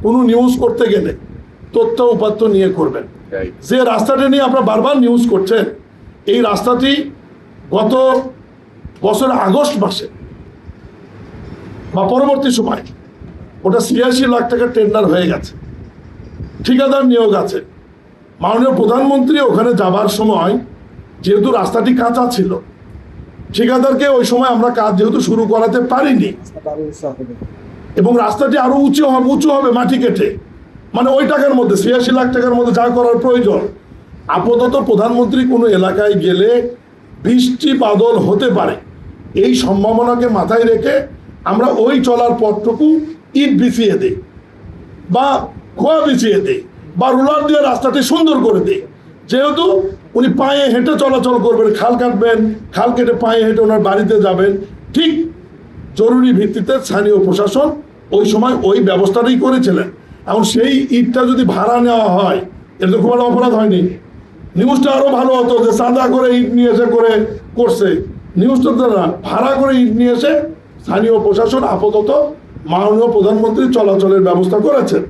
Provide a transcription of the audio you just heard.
কোনো নিউজ করতে গেলে তথ্য উপাত্ত নিয়ে করবেন। যে রাস্তাটি নিয়ে আপনারা বারবার নিউজ করছেন, এই রাস্তাটি গত বছর আগস্ট মাসে বা পরবর্তী সময় ওটা ৮৬ লাখ টাকা টেন্ডার হয়ে গেছে, ঠিকাদার নিয়োগ আছে। মাননীয় প্রধানমন্ত্রী ওখানে যাবার সময় যেহেতু রাস্তাটি কাঁচা ছিল, ঠিকাদারকে ওই সময় আমরা কাজ যেহেতু শুরু করাতে পারিনি, এবং রাস্তাটি আরো উঁচু হবে মাটি কেটে, মানে ওই টাকার মধ্যে ৮৬ লাখ টাকার মধ্যে যা করার প্রয়োজন। আপাতত প্রধানমন্ত্রী কোনো এলাকায় গেলে বৃষ্টি বাদল হতে পারে, এই সম্ভাবনাকে মাথায় রেখে আমরা ওই চলার পথটুকু ইট বিছিয়ে দিই বা খোয়া বিছিয়ে দিই বা রোলার দিয়ে রাস্তাটি সুন্দর করে দিই। যেহেতু উনি পায়ে হেঁটে চলাচল করবেন, খাল কাটবেন, খাল কেটে পায়ে হেঁটে ওনার বাড়িতে যাবেন, ঠিক জরুরি ভিত্তিতে স্থানীয় প্রশাসন ওই সময় ওই ব্যবস্থাটাই করেছিলেন। এখন সেই ইটটা যদি ভাড়া নেওয়া হয়, এটা তো খুব একটা অপরাধ হয়নি। নিউজটা আরো ভালো হতো যে চাঁদা করে ইট নিয়ে এসে করছে। নিউজটা দ্বারা ভাড়া করে ইট নিয়ে এসে স্থানীয় প্রশাসন আপাতত মাননীয় প্রধানমন্ত্রী চলাচলের ব্যবস্থা করেছেন।